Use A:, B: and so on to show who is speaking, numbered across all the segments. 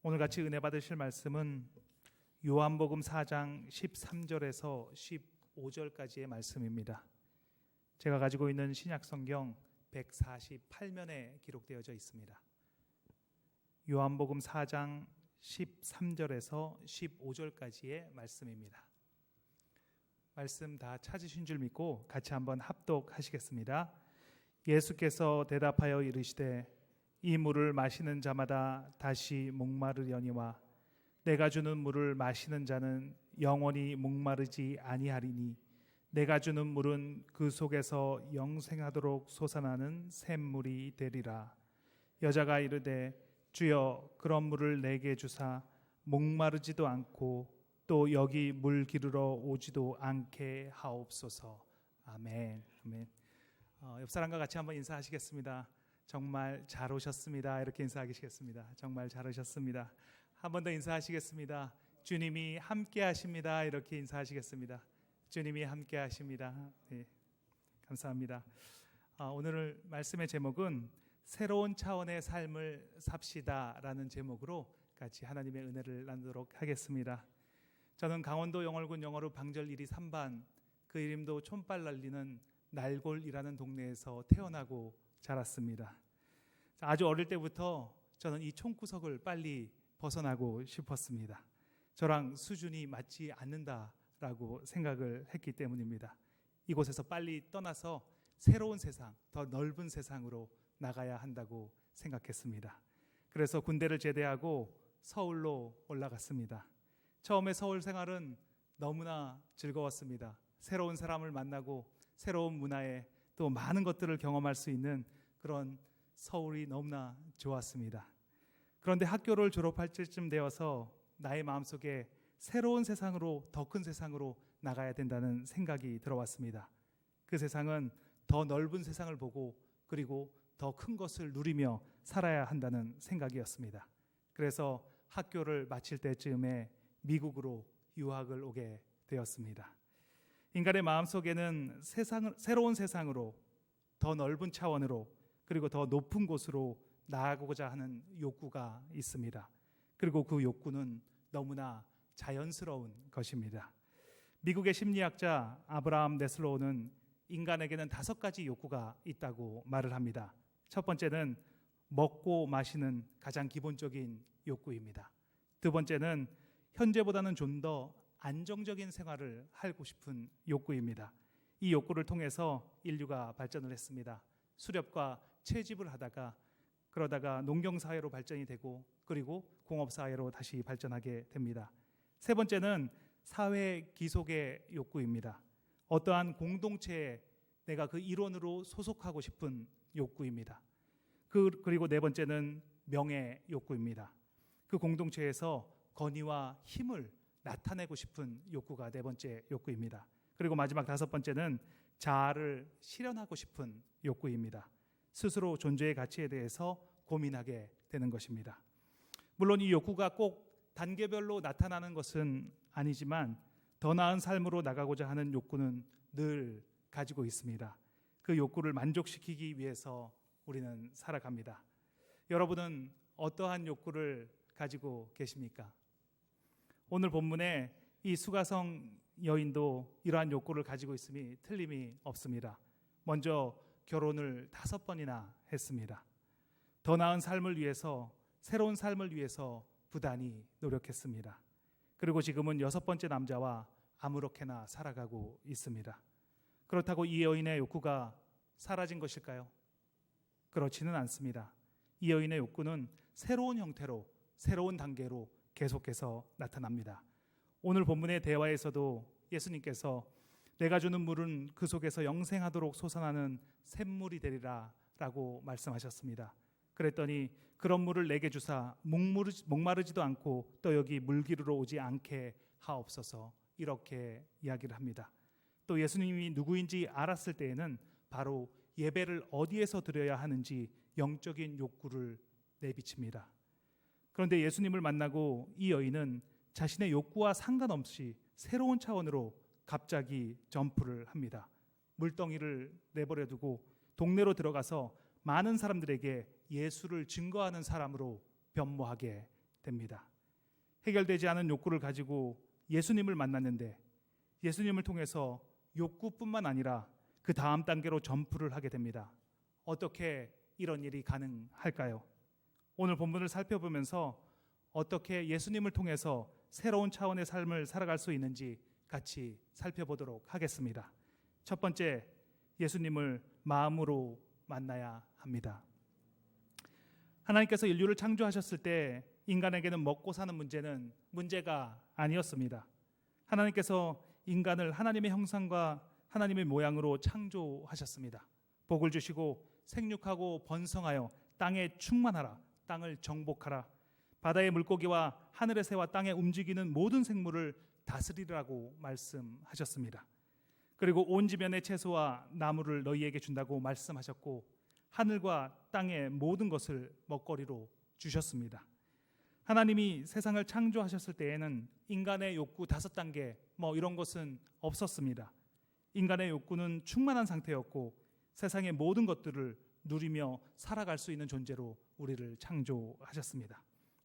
A: 오늘 같이 은혜 받으실 말씀은 요한복음 4장 13절에서 15절까지의 말씀입니다. 제가 가지고 있는 신약성경 148면에 기록되어져 있습니다. 요한복음 4장 13절에서 15절까지의 말씀입니다. 말씀 다 찾으신 줄 믿고 같이 한번 합독하시겠습니다. 예수께서 대답하여 이르시되 이 물을 마시는 자마다 다시 목마르려니와 내가 주는 물을 마시는 자는 영원히 목마르지 아니하리니 내가 주는 물은 그 속에서 영생하도록 솟아나는 샘물이 되리라. 여자가 이르되 주여 그런 물을 내게 주사 목마르지도 않고 또 여기 물 기르러 오지도 않게 하옵소서. 아멘. 아멘. 옆 사람과 같이 한번 인사하시겠습니다. 정말 잘 오셨습니다. 이렇게 인사하시겠습니다. 정말 잘 오셨습니다. 한 번 더 인사하시겠습니다. 주님이 함께 하십니다. 이렇게 인사하시겠습니다. 주님이 함께 하십니다. 네, 감사합니다. 오늘 말씀의 제목은 새로운 차원의 삶을 삽시다 라는 제목으로 같이 하나님의 은혜를 나누도록 하겠습니다. 저는 강원도 영월군 영어루 방절 1리 3반, 그 이름도 촌발 날리는 날골이라는 동네에서 태어나고 자랐습니다. 아주 어릴 때부터 저는 이 촌구석을 빨리 벗어나고 싶었습니다. 저랑 수준이 맞지 않는다라고 생각을 했기 때문입니다. 이곳에서 빨리 떠나서 새로운 세상, 더 넓은 세상으로 나가야 한다고 생각했습니다. 그래서 군대를 제대하고 서울로 올라갔습니다. 처음에 서울 생활은 너무나 즐거웠습니다. 새로운 사람을 만나고 새로운 문화에 또 많은 것들을 경험할 수 있는 그런 서울이 너무나 좋았습니다. 그런데 학교를 졸업할 때쯤 되어서 나의 마음속에 새로운 세상으로, 더 큰 세상으로 나가야 된다는 생각이 들어왔습니다. 그 세상은 더 넓은 세상을 보고 그리고 더 큰 것을 누리며 살아야 한다는 생각이었습니다. 그래서 학교를 마칠 때쯤에 미국으로 유학을 오게 되었습니다. 인간의 마음속에는 새로운 세상으로, 더 넓은 차원으로, 그리고 더 높은 곳으로 나아가고자 하는 욕구가 있습니다. 그리고 그 욕구는 너무나 자연스러운 것입니다. 미국의 심리학자 아브라함 네슬로우는 인간에게는 5가지 욕구가 있다고 말을 합니다. 첫 번째는 먹고 마시는 가장 기본적인 욕구입니다. 두 번째는 현재보다는 좀 더 안정적인 생활을 하고 싶은 욕구입니다. 이 욕구를 통해서 인류가 발전을 했습니다. 수렵과 채집을 하다가 그러다가 농경사회로 발전이 되고 그리고 공업사회로 다시 발전하게 됩니다. 세 번째는 사회 기속의 욕구입니다. 어떠한 공동체에 내가 그 일원으로 소속하고 싶은 욕구입니다. 그리고 네 번째는 명예 욕구입니다. 그 공동체에서 권위와 힘을 나타내고 싶은 욕구가 네 번째 욕구입니다. 그리고 마지막 5번째는 자아를 실현하고 싶은 욕구입니다. 스스로 존재의 가치에 대해서 고민하게 되는 것입니다. 물론 이 욕구가 꼭 단계별로 나타나는 것은 아니지만 더 나은 삶으로 나가고자 하는 욕구는 늘 가지고 있습니다. 그 욕구를 만족시키기 위해서 우리는 살아갑니다. 여러분은 어떠한 욕구를 가지고 계십니까? 오늘 본문에 이 수가성 여인도 이러한 욕구를 가지고 있음이 틀림이 없습니다. 먼저 결혼을 5번이나 했습니다. 더 나은 삶을 위해서, 새로운 삶을 위해서 부단히 노력했습니다. 그리고 지금은 6번째 남자와 아무렇게나 살아가고 있습니다. 그렇다고 이 여인의 욕구가 사라진 것일까요? 그렇지는 않습니다. 이 여인의 욕구는 새로운 형태로, 새로운 단계로 계속해서 나타납니다. 오늘 본문의 대화에서도 예수님께서 내가 주는 물은 그 속에서 영생하도록 솟아나는 샘물이 되리라 라고 말씀하셨습니다. 그랬더니 그런 물을 내게 주사 목마르지도 않고 또 여기 물 기르러 오지 않게 하옵소서, 이렇게 이야기를 합니다. 또 예수님이 누구인지 알았을 때에는 바로 예배를 어디에서 드려야 하는지 영적인 욕구를 내비칩니다. 그런데 예수님을 만나고 이 여인은 자신의 욕구와 상관없이 새로운 차원으로 갑자기 점프를 합니다. 물덩이를 내버려 두고 동네로 들어가서 많은 사람들에게 예수를 증거하는 사람으로 변모하게 됩니다. 해결되지 않은 욕구를 가지고 예수님을 만났는데 예수님을 통해서 욕구뿐만 아니라 그 다음 단계로 점프를 하게 됩니다. 어떻게 이런 일이 가능할까요? 오늘 본문을 살펴보면서 어떻게 예수님을 통해서 새로운 차원의 삶을 살아갈 수 있는지 같이 살펴보도록 하겠습니다. 첫 번째, 예수님을 마음으로 만나야 합니다. 하나님께서 인류를 창조하셨을 때 인간에게는 먹고 사는 문제는 문제가 아니었습니다. 하나님께서 인간을 하나님의 형상과 하나님의 모양으로 창조하셨습니다. 복을 주시고 생육하고 번성하여 땅에 충만하라, 땅을 정복하라, 바다의 물고기와 하늘의 새와 땅에 움직이는 모든 생물을 다스리라고 말씀하셨습니다. 그리고 온 지면의 채소와 나무를 너희에게 준다고 말씀하셨고 하늘과 땅의 모든 것을 먹거리로 주셨습니다. 하나님이 세상을 창조하셨을 때에는 인간의 욕구 5단계 이런 것은 없었습니다. 인간의 욕구는 충만한 상태였고 세상의 모든 것들을 누리며 살아갈 수 있는 존재로 우리를 창조하셨습니다.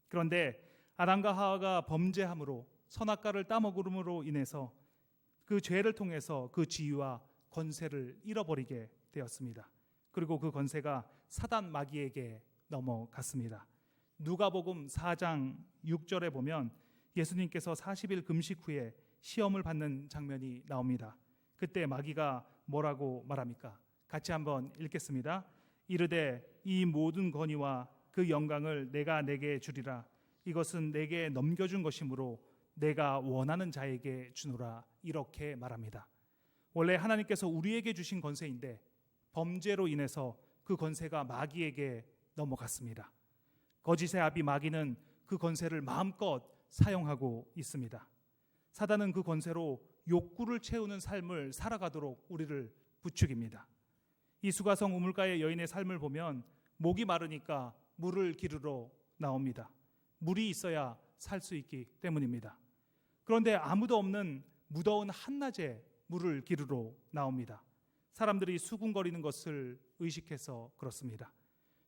A: 그런데 아담과 하와가 범죄함으로 선악과를 따먹음으로 인해서 그 죄를 통해서 그 지위와 권세를 잃어버리게 되었습니다. 그리고 그 권세가 사단 마귀에게 넘어갔습니다. 누가복음 4장 6절에 보면 예수님께서 40일 금식 후에 시험을 받는 장면이 나옵니다. 그때 마귀가 뭐라고 말합니까? 같이 한번 읽겠습니다. 이르되 이 모든 권위와 그 영광을 내가 내게 주리라. 이것은 내게 넘겨준 것이므로 내가 원하는 자에게 주노라. 이렇게 말합니다. 원래 하나님께서 우리에게 주신 권세인데 범죄로 인해서 그 권세가 마귀에게 넘어갔습니다. 거짓의 아비 마귀는 그 권세를 마음껏 사용하고 있습니다. 사단은 그 권세로 욕구를 채우는 삶을 살아가도록 우리를 부추깁니다. 이 수가성 우물가의 여인의 삶을 보면 목이 마르니까 물을 기르러 나옵니다. 물이 있어야 살 수 있기 때문입니다. 그런데 아무도 없는 무더운 한낮에 물을 기르러 나옵니다. 사람들이 수군거리는 것을 의식해서 그렇습니다.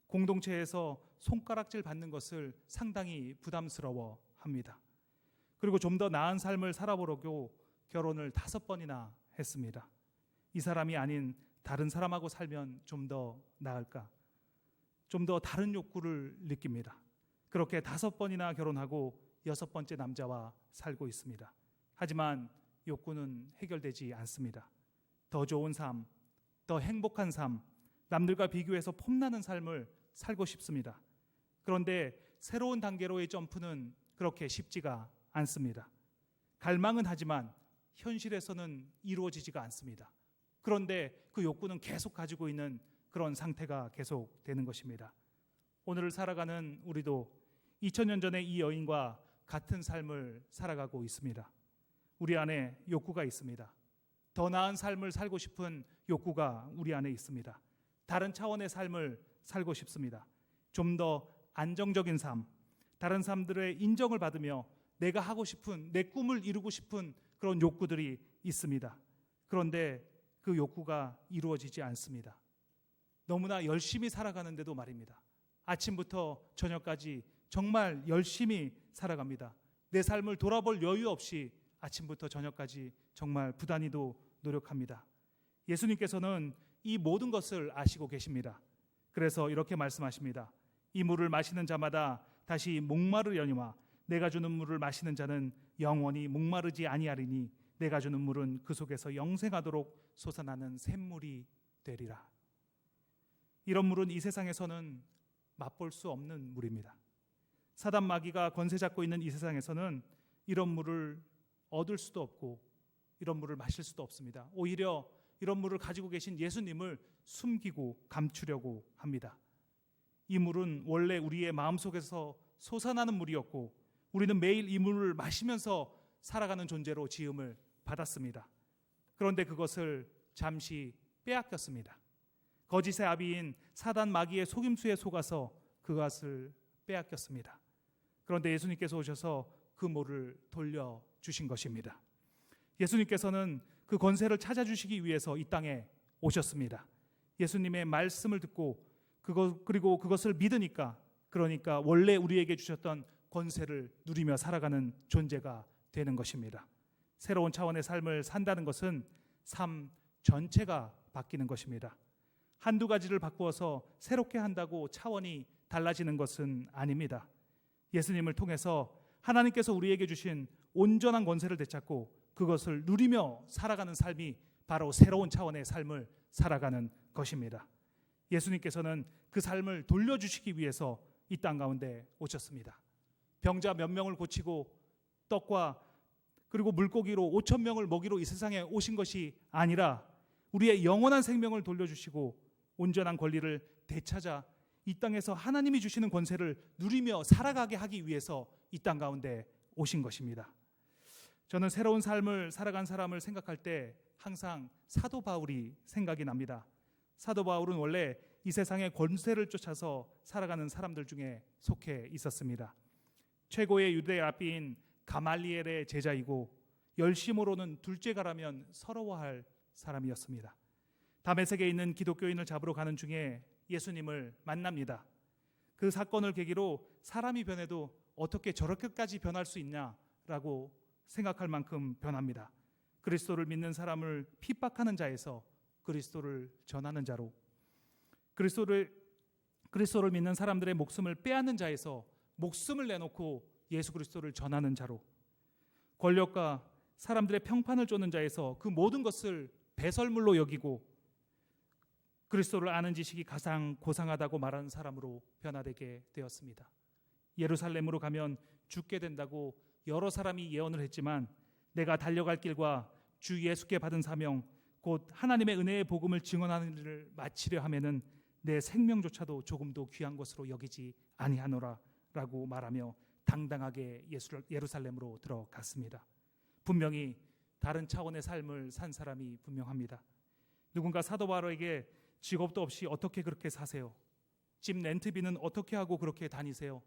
A: 공동체에서 손가락질 받는 것을 상당히 부담스러워 합니다. 그리고 좀 더 나은 삶을 살아보려고 결혼을 5번이나 했습니다. 이 사람이 아닌 다른 사람하고 살면 좀 더 나을까? 좀 더 다른 욕구를 느낍니다. 그렇게 5번이나 결혼하고 6번째 남자와 살고 있습니다. 하지만 욕구는 해결되지 않습니다. 더 좋은 삶, 더 행복한 삶, 남들과 비교해서 폼나는 삶을 살고 싶습니다. 그런데 새로운 단계로의 점프는 그렇게 쉽지가 않습니다. 갈망은 하지만 현실에서는 이루어지지가 않습니다. 그런데 그 욕구는 계속 가지고 있는 그런 상태가 계속되는 것입니다. 오늘을 살아가는 우리도 2000년 전에 이 여인과 같은 삶을 살아가고 있습니다. 우리 안에 욕구가 있습니다. 더 나은 삶을 살고 싶은 욕구가 우리 안에 있습니다. 다른 차원의 삶을 살고 싶습니다. 좀 더 안정적인 삶, 다른 사람들의 인정을 받으며 내가 하고 싶은, 내 꿈을 이루고 싶은 그런 욕구들이 있습니다. 그런데 그 욕구가 이루어지지 않습니다. 너무나 열심히 살아가는데도 말입니다. 아침부터 저녁까지 정말 열심히 살아갑니다. 내 삶을 돌아볼 여유 없이 아침부터 저녁까지 정말 부단히도 노력합니다. 예수님께서는 이 모든 것을 아시고 계십니다. 그래서 이렇게 말씀하십니다. 이 물을 마시는 자마다 다시 목마르려니와 내가 주는 물을 마시는 자는 영원히 목마르지 아니하리니 내가 주는 물은 그 속에서 영생하도록 솟아나는 샘물이 되리라. 이런 물은 이 세상에서는 맛볼 수 없는 물입니다. 사단 마귀가 권세 잡고 있는 이 세상에서는 이런 물을 얻을 수도 없고 이런 물을 마실 수도 없습니다. 오히려 이런 물을 가지고 계신 예수님을 숨기고 감추려고 합니다. 이 물은 원래 우리의 마음속에서 솟아나는 물이었고 우리는 매일 이 물을 마시면서 살아가는 존재로 지음을 받았습니다. 그런데 그것을 잠시 빼앗겼습니다. 거짓의 아비인 사단 마귀의 속임수에 속아서 그것을 빼앗겼습니다. 그런데 예수님께서 오셔서 그 물을 돌려주신 것입니다. 예수님께서는 그 권세를 찾아주시기 위해서 이 땅에 오셨습니다. 예수님의 말씀을 듣고 그리고 그것을 믿으니까, 그러니까 원래 우리에게 주셨던 권세를 누리며 살아가는 존재가 되는 것입니다. 새로운 차원의 삶을 산다는 것은 삶 전체가 바뀌는 것입니다. 한두 가지를 바꾸어서 새롭게 한다고 차원이 달라지는 것은 아닙니다. 예수님을 통해서 하나님께서 우리에게 주신 온전한 권세를 되찾고 그것을 누리며 살아가는 삶이 바로 새로운 차원의 삶을 살아가는 것입니다. 예수님께서는 그 삶을 돌려주시기 위해서 이 땅 가운데 오셨습니다. 병자 몇 명을 고치고 떡과 그리고 물고기로 5천 명을 먹이로 이 세상에 오신 것이 아니라 우리의 영원한 생명을 돌려주시고 온전한 권리를 되찾아 이 땅에서 하나님이 주시는 권세를 누리며 살아가게 하기 위해서 이 땅 가운데 오신 것입니다. 저는 새로운 삶을 살아간 사람을 생각할 때 항상 사도 바울이 생각이 납니다. 사도 바울은 원래 이 세상의 권세를 쫓아서 살아가는 사람들 중에 속해 있었습니다. 최고의 유대 랍비인 가말리엘의 제자이고 열심으로는 둘째가라면 서러워할 사람이었습니다. 다메섹에 있는 기독교인을 잡으러 가는 중에 예수님을 만납니다. 그 사건을 계기로 사람이 변해도 어떻게 저렇게까지 변할 수 있냐라고 생각할 만큼 변합니다. 그리스도를 믿는 사람을 핍박하는 자에서 그리스도를 전하는 자로, 그리스도를 믿는 사람들의 목숨을 빼앗는 자에서 목숨을 내놓고 예수 그리스도를 전하는 자로, 권력과 사람들의 평판을 쫓는 자에서 그 모든 것을 배설물로 여기고 그리스도를 아는 지식이 가장 고상하다고 말하는 사람으로 변화되게 되었습니다. 예루살렘으로 가면 죽게 된다고 여러 사람이 예언을 했지만 내가 달려갈 길과 주 예수께 받은 사명 곧 하나님의 은혜의 복음을 증언하는 일을 마치려 하면은 내 생명조차도 조금도 귀한 것으로 여기지 아니하노라 라고 말하며 당당하게 예루살렘으로 들어갔습니다. 분명히 다른 차원의 삶을 산 사람이 분명합니다. 누군가 사도 바울에게 직업도 없이 어떻게 그렇게 사세요? 집 렌트비는 어떻게 하고 그렇게 다니세요?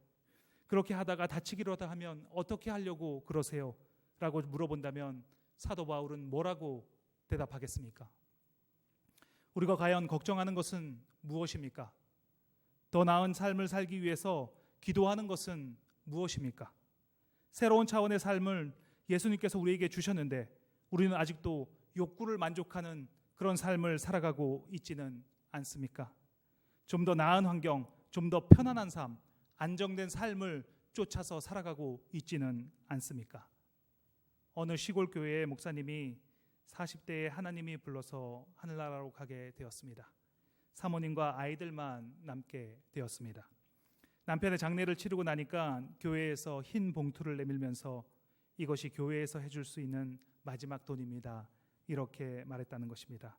A: 그렇게 하다가 다치기로다 하면 어떻게 하려고 그러세요? 라고 물어본다면 사도 바울은 뭐라고 대답하겠습니까? 우리가 과연 걱정하는 것은 무엇입니까? 더 나은 삶을 살기 위해서 기도하는 것은 무엇입니까? 새로운 차원의 삶을 예수님께서 우리에게 주셨는데 우리는 아직도 욕구를 만족하는 그런 삶을 살아가고 있지는 않습니까? 좀 더 나은 환경, 좀 더 편안한 삶, 안정된 삶을 쫓아서 살아가고 있지는 않습니까? 어느 시골 교회의 목사님이 40대에 하나님이 불러서 하늘나라로 가게 되었습니다. 사모님과 아이들만 남게 되었습니다. 남편의 장례를 치르고 나니까 교회에서 흰 봉투를 내밀면서 이것이 교회에서 해줄 수 있는 마지막 돈입니다. 이렇게 말했다는 것입니다.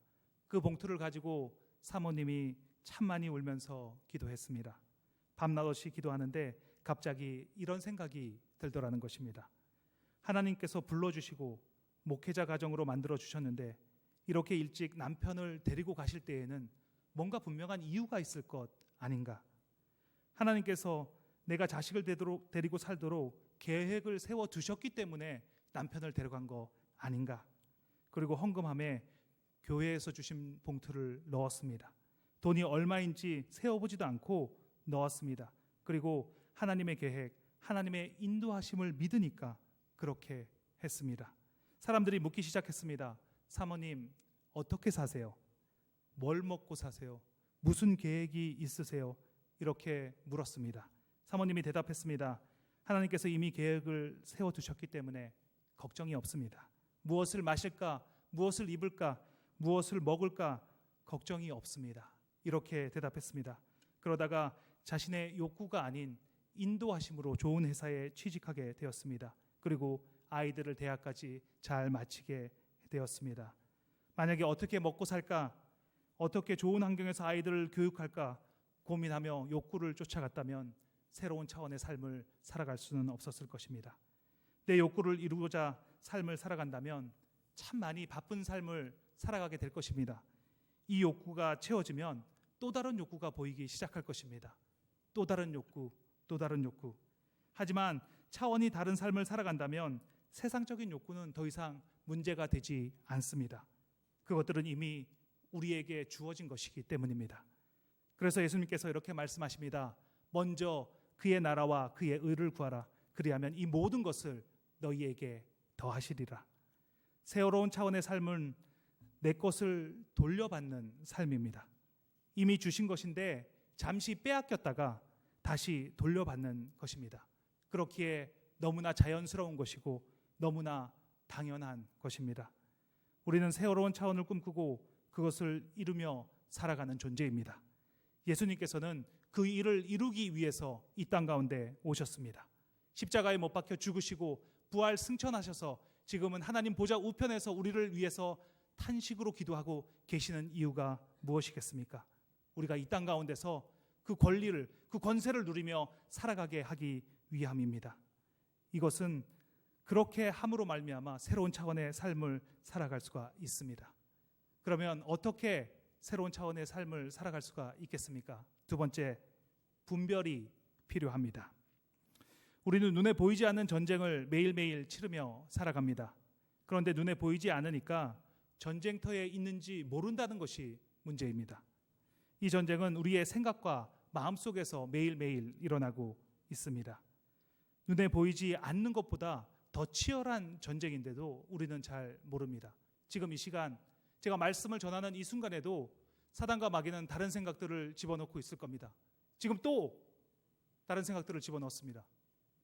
A: 그 봉투를 가지고 사모님이 참 많이 울면서 기도했습니다. 밤낮없이 기도하는데 갑자기 이런 생각이 들더라는 것입니다. 하나님께서 불러주시고 목회자 가정으로 만들어 주셨는데 이렇게 일찍 남편을 데리고 가실 때에는 뭔가 분명한 이유가 있을 것 아닌가? 하나님께서 내가 자식을 데리고 살도록 계획을 세워 두셨기 때문에 남편을 데려간 거 아닌가? 그리고 헌금함에 교회에서 주신 봉투를 넣었습니다. 돈이 얼마인지 세어보지도 않고 넣었습니다. 그리고 하나님의 계획, 하나님의 인도하심을 믿으니까 그렇게 했습니다. 사람들이 묻기 시작했습니다. 사모님, 어떻게 사세요? 뭘 먹고 사세요? 무슨 계획이 있으세요? 이렇게 물었습니다. 사모님이 대답했습니다. 하나님께서 이미 계획을 세워두셨기 때문에 걱정이 없습니다. 무엇을 마실까? 무엇을 입을까? 무엇을 먹을까? 걱정이 없습니다. 이렇게 대답했습니다. 그러다가 자신의 욕구가 아닌 인도하심으로 좋은 회사에 취직하게 되었습니다. 그리고 아이들을 대학까지 잘 마치게 되었습니다. 만약에 어떻게 먹고 살까? 어떻게 좋은 환경에서 아이들을 교육할까? 고민하며 욕구를 쫓아갔다면 새로운 차원의 삶을 살아갈 수는 없었을 것입니다. 내 욕구를 이루고자 삶을 살아간다면 참 많이 바쁜 삶을 살아가게 될 것입니다. 이 욕구가 채워지면 또 다른 욕구가 보이기 시작할 것입니다. 또 다른 욕구, 또 다른 욕구. 하지만 차원이 다른 삶을 살아간다면 세상적인 욕구는 더 이상 문제가 되지 않습니다. 그것들은 이미 우리에게 주어진 것이기 때문입니다. 그래서 예수님께서 이렇게 말씀하십니다. 먼저 그의 나라와 그의 의를 구하라. 그리하면 이 모든 것을 너희에게 더하시리라. 새로운 차원의 삶은 내 것을 돌려받는 삶입니다. 이미 주신 것인데 잠시 빼앗겼다가 다시 돌려받는 것입니다. 그렇기에 너무나 자연스러운 것이고 너무나 당연한 것입니다. 우리는 새로운 차원을 꿈꾸고 그것을 이루며 살아가는 존재입니다. 예수님께서는 그 일을 이루기 위해서 이 땅 가운데 오셨습니다. 십자가에 못 박혀 죽으시고 부활 승천하셔서 지금은 하나님 보좌 우편에서 우리를 위해서 탄식으로 기도하고 계시는 이유가 무엇이겠습니까? 우리가 이 땅 가운데서 그 권리를, 그 권세를 누리며 살아가게 하기 위함입니다. 이것은 그렇게 함으로 말미암아 새로운 차원의 삶을 살아갈 수가 있습니다. 그러면 어떻게 새로운 차원의 삶을 살아갈 수가 있겠습니까? 두 번째, 분별이 필요합니다. 우리는 눈에 보이지 않는 전쟁을 매일매일 치르며 살아갑니다. 그런데 눈에 보이지 않으니까 전쟁터에 있는지 모른다는 것이 문제입니다. 이 전쟁은 우리의 생각과 마음속에서 매일매일 일어나고 있습니다. 눈에 보이지 않는 것보다 더 치열한 전쟁인데도 우리는 잘 모릅니다. 지금 이 시간 제가 말씀을 전하는 이 순간에도 사단과 마귀는 다른 생각들을 집어넣고 있을 겁니다. 지금 또 다른 생각들을 집어넣습니다.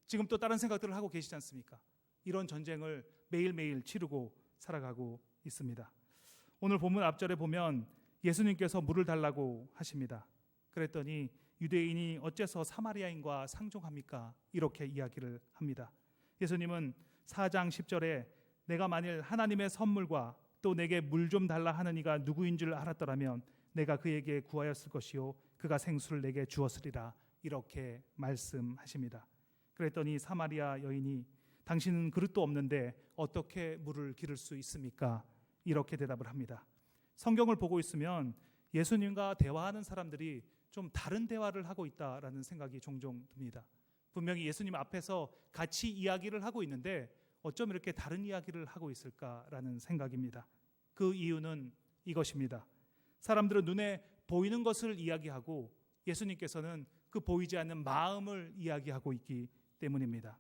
A: 지금 또 다른 생각들을 하고 계시지 않습니까? 이런 전쟁을 매일매일 치르고 살아가고 있습니다. 오늘 본문 앞절에 보면 예수님께서 물을 달라고 하십니다. 그랬더니 유대인이 어째서 사마리아인과 상종합니까? 이렇게 이야기를 합니다. 예수님은 4장 10절에 내가 만일 하나님의 선물과 또 내게 물 좀 달라 하는 이가 누구인 줄 알았더라면 내가 그에게 구하였을 것이요 그가 생수를 내게 주었으리라 이렇게 말씀하십니다. 그랬더니 사마리아 여인이 당신은 그릇도 없는데 어떻게 물을 기를 수 있습니까? 이렇게 대답을 합니다. 성경을 보고 있으면 예수님과 대화하는 사람들이 좀 다른 대화를 하고 있다라는 생각이 종종 듭니다. 분명히 예수님 앞에서 같이 이야기를 하고 있는데 어쩜 이렇게 다른 이야기를 하고 있을까라는 생각입니다. 그 이유는 이것입니다. 사람들은 눈에 보이는 것을 이야기하고 예수님께서는 그 보이지 않는 마음을 이야기하고 있기 때문입니다.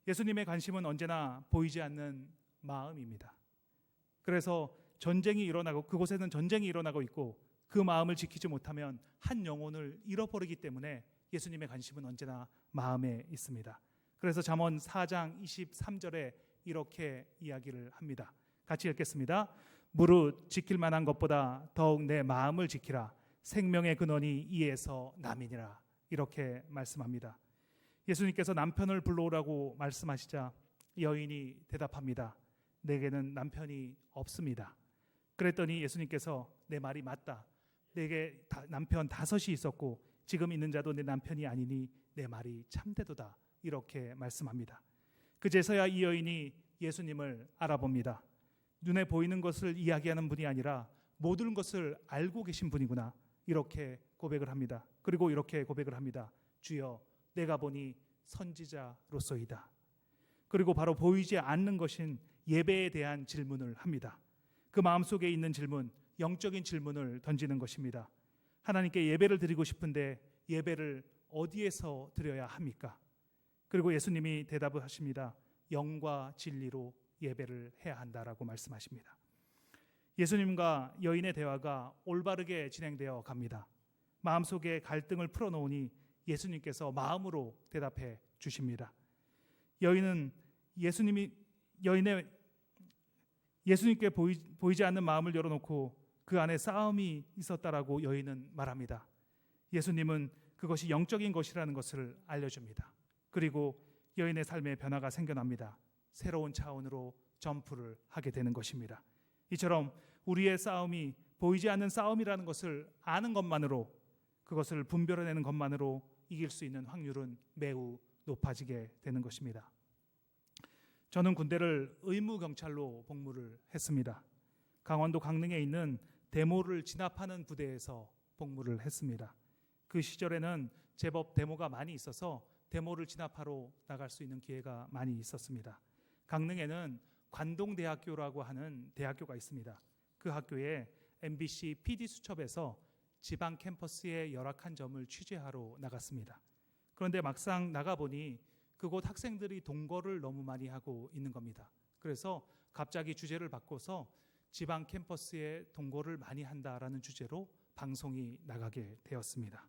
A: 예수님의 관심은 언제나 보이지 않는 마음입니다. 그래서 전쟁이 일어나고 그곳에는 전쟁이 일어나고 있고 그 마음을 지키지 못하면 한 영혼을 잃어버리기 때문에 예수님의 관심은 언제나 마음에 있습니다. 그래서 잠언 4장 23절에 이렇게 이야기를 합니다. 같이 읽겠습니다. 무릇 지킬 만한 것보다 더욱 내 마음을 지키라. 생명의 근원이 이에서 남이니라. 이렇게 말씀합니다. 예수님께서 남편을 불러오라고 말씀하시자 여인이 대답합니다. 내게는 남편이 없습니다. 그랬더니 예수님께서 내 말이 맞다. 내게 남편 5이 있었고 지금 있는 자도 내 남편이 아니니 내 말이 참되도다. 이렇게 말씀합니다. 그제서야 이 여인이 예수님을 알아봅니다. 눈에 보이는 것을 이야기하는 분이 아니라 모든 것을 알고 계신 분이구나. 이렇게 고백을 합니다. 그리고 이렇게 고백을 합니다. 주여 내가 보니 선지자로소이다. 그리고 바로 보이지 않는 것인 예배에 대한 질문을 합니다. 그 마음속에 있는 질문, 영적인 질문을 던지는 것입니다. 하나님께 예배를 드리고 싶은데 예배를 어디에서 드려야 합니까? 그리고 예수님이 대답을 하십니다. 영과 진리로 예배를 해야 한다라고 말씀하십니다. 예수님과 여인의 대화가 올바르게 진행되어 갑니다. 마음속에 갈등을 풀어놓으니 예수님께서 마음으로 대답해 주십니다. 여인은 예수님께 보이지 않는 마음을 열어놓고 그 안에 싸움이 있었다라고 여인은 말합니다. 예수님은 그것이 영적인 것이라는 것을 알려줍니다. 그리고 여인의 삶에 변화가 생겨납니다. 새로운 차원으로 점프를 하게 되는 것입니다. 이처럼 우리의 싸움이 보이지 않는 싸움이라는 것을 아는 것만으로, 그것을 분별해내는 것만으로 이길 수 있는 확률은 매우 높아지게 되는 것입니다. 저는 군대를 의무경찰로 복무를 했습니다. 강원도 강릉에 있는 대모를 진압하는 부대에서 복무를 했습니다. 그 시절에는 제법 데모가 많이 있어서 데모를 진압하러 나갈 수 있는 기회가 많이 있었습니다. 강릉에는 관동대학교라고 하는 대학교가 있습니다. 그 학교에 MBC PD수첩에서 지방 캠퍼스의 열악한 점을 취재하러 나갔습니다. 그런데 막상 나가보니 그곳 학생들이 동거를 너무 많이 하고 있는 겁니다. 그래서 갑자기 주제를 바꿔서 지방 캠퍼스에 동거를 많이 한다라는 주제로 방송이 나가게 되었습니다.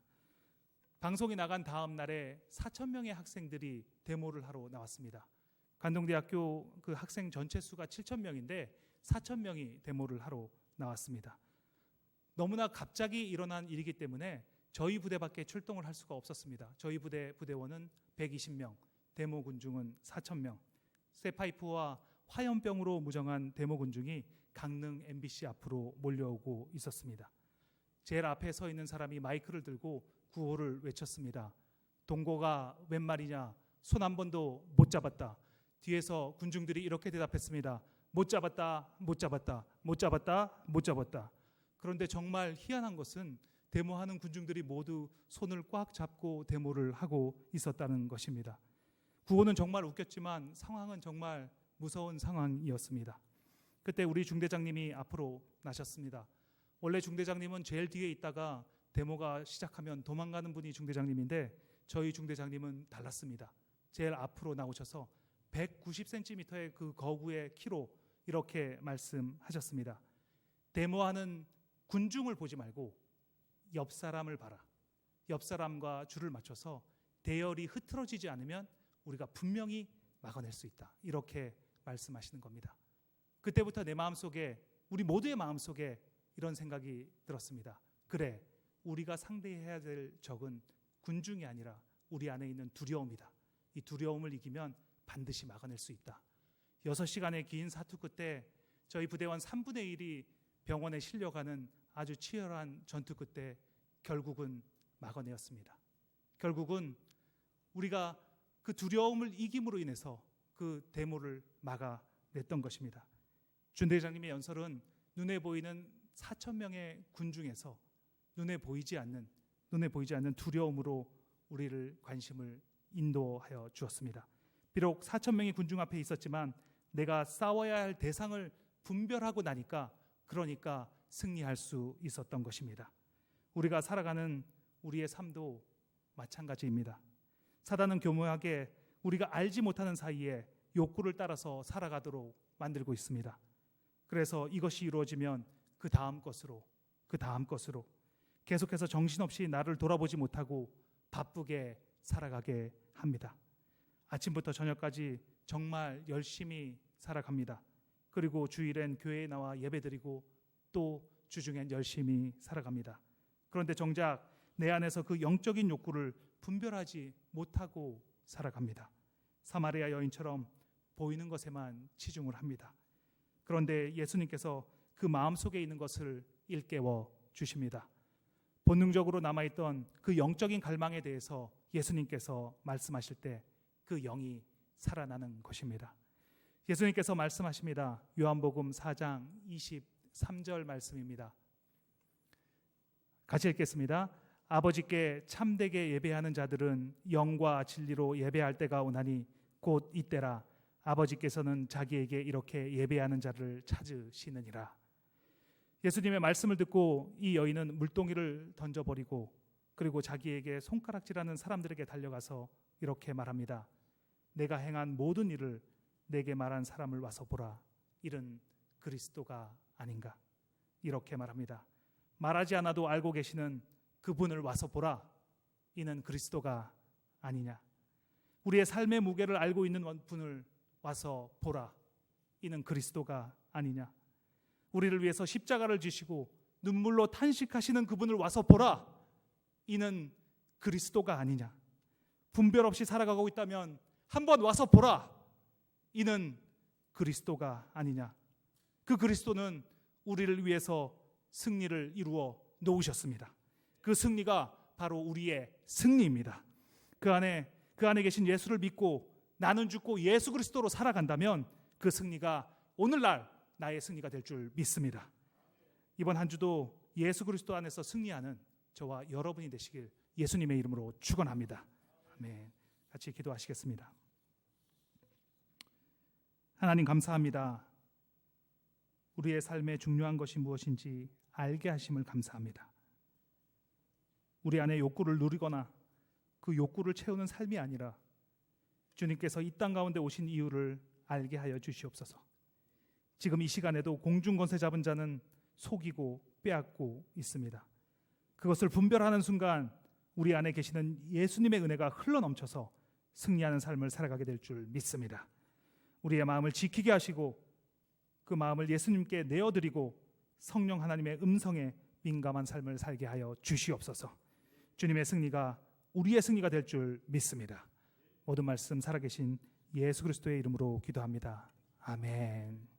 A: 방송이 나간 다음 날에 4,000명의 학생들이 데모를 하러 나왔습니다. 관동대학교 그 학생 전체 수가 7,000명인데 4,000명이 데모를 하러 나왔습니다. 너무나 갑자기 일어난 일이기 때문에 저희 부대밖에 출동을 할 수가 없었습니다. 저희 부대원은 120명, 데모 군중은 4,000명. 쇠파이프와 화염병으로 무정한 데모 군중이 강릉 MBC 앞으로 몰려오고 있었습니다. 제일 앞에 서 있는 사람이 마이크를 들고 구호를 외쳤습니다. 동거가 웬 말이냐? 손 한 번도 못 잡았다. 뒤에서 군중들이 이렇게 대답했습니다. 못 잡았다, 못 잡았다, 못 잡았다, 못 잡았다. 그런데 정말 희한한 것은 데모하는 군중들이 모두 손을 꽉 잡고 데모를 하고 있었다는 것입니다. 구호는 정말 웃겼지만 상황은 정말 무서운 상황이었습니다. 그때 우리 중대장님이 앞으로 나셨습니다. 원래 중대장님은 제일 뒤에 있다가 데모가 시작하면 도망가는 분이 중대장님인데 저희 중대장님은 달랐습니다. 제일 앞으로 나오셔서 190cm의 그 거구의 키로 이렇게 말씀하셨습니다. 데모하는 군중을 보지 말고 옆 사람을 봐라. 옆 사람과 줄을 맞춰서 대열이 흐트러지지 않으면 우리가 분명히 막아낼 수 있다. 이렇게 말씀하시는 겁니다. 그때부터 내 마음속에, 우리 모두의 마음속에 이런 생각이 들었습니다. 그래, 우리가 상대해야 될 적은 군중이 아니라 우리 안에 있는 두려움이다. 이 두려움을 이기면 반드시 막아낼 수 있다. 6시간의 긴 사투 끝에 저희 부대원 3분의 1이 병원에 실려가는 아주 치열한 전투 끝에 결국은 막아내었습니다. 결국은 우리가 그 두려움을 이김으로 인해서 그 데모를 막아냈던 것입니다. 중대장님의 연설은 눈에 보이는 4,000명의 군중에서 눈에 보이지 않는 두려움으로 우리를 관심을 인도하여 주었습니다. 비록 4,000명의 군중 앞에 있었지만 내가 싸워야 할 대상을 분별하고 나니까 그러니까 승리할 수 있었던 것입니다. 우리가 살아가는 우리의 삶도 마찬가지입니다. 사단은 교묘하게 우리가 알지 못하는 사이에 욕구를 따라서 살아가도록 만들고 있습니다. 그래서 이것이 이루어지면 그 다음 것으로 계속해서 정신없이 나를 돌아보지 못하고 바쁘게 살아가게 합니다. 아침부터 저녁까지 정말 열심히 살아갑니다. 그리고 주일엔 교회에 나와 예배드리고 또 주중엔 열심히 살아갑니다. 그런데 정작 내 안에서 그 영적인 욕구를 분별하지 못하고 살아갑니다. 사마리아 여인처럼 보이는 것에만 치중을 합니다. 그런데 예수님께서 그 마음속에 있는 것을 일깨워 주십니다. 본능적으로 남아있던 그 영적인 갈망에 대해서 예수님께서 말씀하실 때 그 영이 살아나는 것입니다. 예수님께서 말씀하십니다. 요한복음 4장 23절 말씀입니다. 같이 읽겠습니다. 아버지께 참되게 예배하는 자들은 영과 진리로 예배할 때가 오나니 곧 이때라. 아버지께서는 자기에게 이렇게 예배하는 자를 찾으시느니라. 예수님의 말씀을 듣고 이 여인은 물동이를 던져버리고 그리고 자기에게 손가락질하는 사람들에게 달려가서 이렇게 말합니다. 내가 행한 모든 일을 내게 말한 사람을 와서 보라. 이는 그리스도가 아닌가. 이렇게 말합니다. 말하지 않아도 알고 계시는 그분을 와서 보라. 이는 그리스도가 아니냐. 우리의 삶의 무게를 알고 있는 분을 와서 보라. 이는 그리스도가 아니냐. 우리를 위해서 십자가를 지시고 눈물로 탄식하시는 그분을 와서 보라. 이는 그리스도가 아니냐. 분별 없이 살아가고 있다면 한번 와서 보라. 이는 그리스도가 아니냐. 그 그리스도는 우리를 위해서 승리를 이루어 놓으셨습니다. 그 승리가 바로 우리의 승리입니다. 그 안에 계신 예수를 믿고 나는 죽고 예수 그리스도로 살아간다면 그 승리가 오늘날 나의 승리가 될 줄 믿습니다. 이번 한 주도 예수 그리스도 안에서 승리하는 저와 여러분이 되시길 예수님의 이름으로 축원합니다. 아멘. 같이 기도하시겠습니다. 하나님 감사합니다. 우리의 삶에 중요한 것이 무엇인지 알게 하심을 감사합니다. 우리 안에 욕구를 누리거나 그 욕구를 채우는 삶이 아니라 주님께서 이 땅 가운데 오신 이유를 알게 하여 주시옵소서. 지금 이 시간에도 공중권세 잡은 자는 속이고 빼앗고 있습니다. 그것을 분별하는 순간 우리 안에 계시는 예수님의 은혜가 흘러넘쳐서 승리하는 삶을 살아가게 될 줄 믿습니다. 우리의 마음을 지키게 하시고 그 마음을 예수님께 내어드리고 성령 하나님의 음성에 민감한 삶을 살게 하여 주시옵소서. 주님의 승리가 우리의 승리가 될 줄 믿습니다. 모든 말씀 살아계신 예수 그리스도의 이름으로 기도합니다. 아멘.